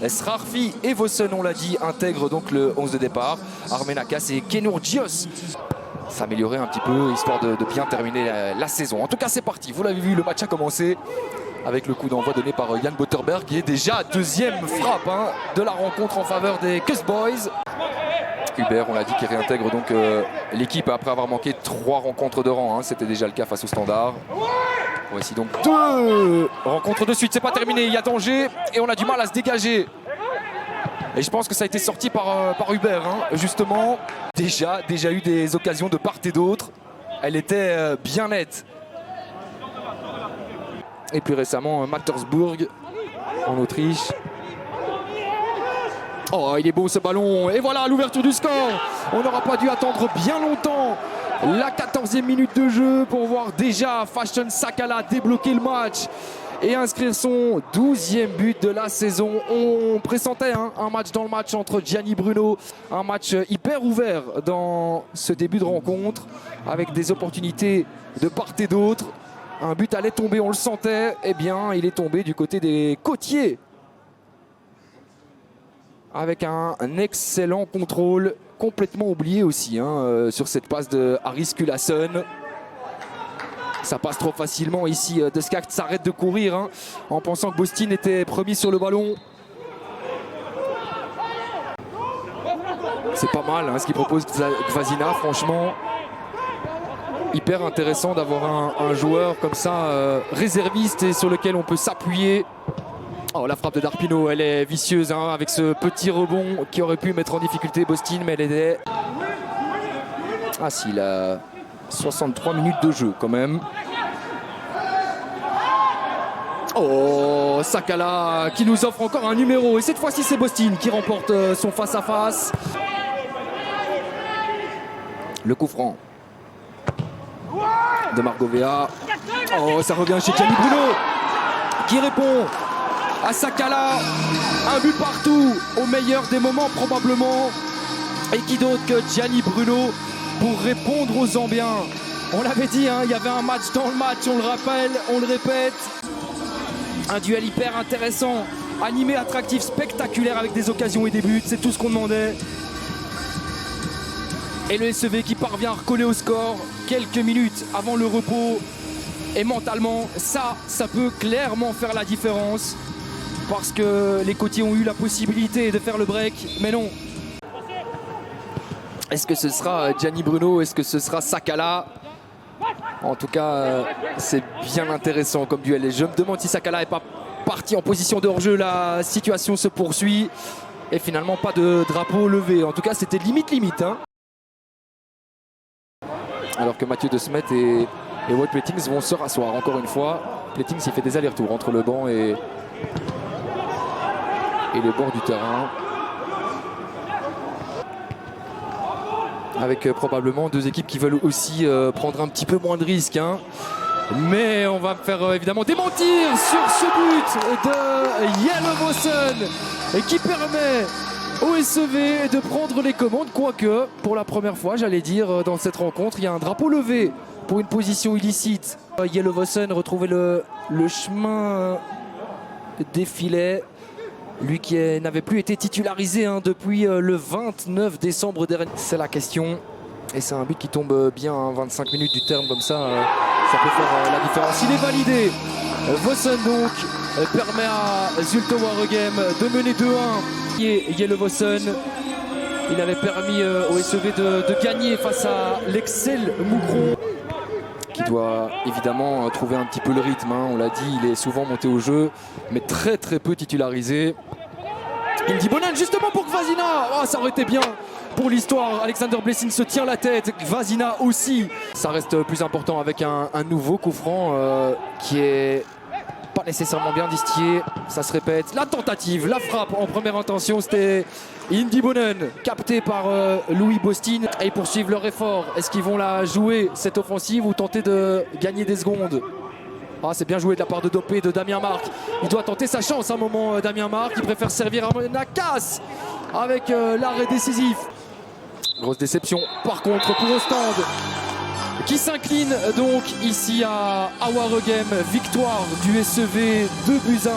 Srarfi et Vossen, on l'a dit, intègrent donc le 11 de départ. Armenakas et Kenur Gios s'améliorer un petit peu, histoire de bien terminer la saison. En tout cas, c'est parti. Vous l'avez vu, le match a commencé avec le coup d'envoi donné par Jan Botterberg, qui est déjà deuxième frappe de la rencontre en faveur des Cuss Boys. Hubert, on l'a dit, qui réintègre donc l'équipe après avoir manqué 3 rencontres de rang. C'était déjà le cas face au Standard. Voici donc 2 rencontres de suite. C'est pas terminé, il y a danger et on a du mal à se dégager. Et je pense que ça a été sorti par Hubert, justement. Déjà eu des occasions de part et d'autre. Elle était bien nette. Et plus récemment, Mattersburg en Autriche. Oh, il est beau ce ballon. Et voilà l'ouverture du score. On n'aura pas dû attendre bien longtemps. La 14e minute de jeu pour voir déjà Fashion Sakala débloquer le match et inscrire son 12e but de la saison. On pressentait un match dans le match entre Gianni Bruno, un match hyper ouvert dans ce début de rencontre avec des opportunités de part et d'autre. Un but allait tomber, on le sentait. Eh bien, il est tombé du côté des Côtiers avec un excellent contrôle, complètement oublié aussi sur cette passe de Haris Kulasson. Ça passe trop facilement ici. Descartes s'arrête de courir en pensant que Bostin était premier sur le ballon. C'est pas mal ce qu'il propose Kvasina, franchement. Hyper intéressant d'avoir un joueur comme ça, réserviste et sur lequel on peut s'appuyer. Oh, la frappe de Darpino, elle est vicieuse avec ce petit rebond qui aurait pu mettre en difficulté Bostin, mais elle est... Ah si, il a 63 minutes de jeu quand même. Oh, Sakala qui nous offre encore un numéro. Et cette fois-ci, c'est Bostin qui remporte son face-à-face. Le coup franc de Margovea. Oh, ça revient chez Gianni Bruno qui répond à Sakala. Un but partout au meilleur des moments probablement. Et qui d'autre que Gianni Bruno pour répondre aux Zambiens. On l'avait dit, il y avait un match dans le match, on le rappelle, on le répète. Un duel hyper intéressant, animé, attractif, spectaculaire avec des occasions et des buts, c'est tout ce qu'on demandait. Et le SEV qui parvient à recoller au score quelques minutes avant le repos. Et mentalement, ça peut clairement faire la différence. Parce que les Côtiers ont eu la possibilité de faire le break, mais non. Est-ce que ce sera Gianni Bruno? Est-ce que ce sera Sakala? En tout cas, c'est bien intéressant comme duel. Et je me demande si Sakala n'est pas parti en position de hors-jeu. La situation se poursuit. Et finalement, pas de drapeau levé. En tout cas, c'était limite. Alors que Mathieu De Smet et Wout Plettings vont se rasseoir encore une fois. Plettings, il fait des allers-retours entre le banc et le bord du terrain. Avec probablement 2 équipes qui veulent aussi prendre un petit peu moins de risques. Mais on va me faire évidemment démentir sur ce but de Yellow Vossen qui permet au SEV de prendre les commandes. Quoique, pour la première fois, j'allais dire, dans cette rencontre, il y a un drapeau levé pour une position illicite. Yellow Vossen retrouvait le chemin des filets. Lui qui n'avait plus été titularisé depuis le 29 décembre dernier. C'est la question. Et c'est un but qui tombe bien, 25 minutes du terme comme ça peut faire la différence. Il est validé. Vossen donc permet à Zulte Waregem de mener 2-1. Yellow Vossen, il avait permis au SEV de gagner face à l'Excel Mougron. Qui doit évidemment trouver un petit peu le rythme. On l'a dit, il est souvent monté au jeu, mais très peu titularisé. Indy Bonan justement pour Kvasina. Oh, ça aurait été bien pour l'histoire. Alexander Blessing se tient la tête. Kvasina aussi. Ça reste plus important avec un nouveau coup franc qui est pas nécessairement bien distillé. Ça se répète. La tentative, la frappe en première intention, c'était Indy Bonan, capté par Louis Bostin. Et ils poursuivent leur effort. Est-ce qu'ils vont la jouer, cette offensive, ou tenter de gagner des secondes? Ah, c'est bien joué de la part de Dopé, de Damien Marc. Il doit tenter sa chance à un moment, Damien Marc. Il préfère servir à Nakas avec l'arrêt décisif. Grosse déception par contre pour Ostende, qui s'incline donc ici à Waregem. Victoire du SEV 2-1.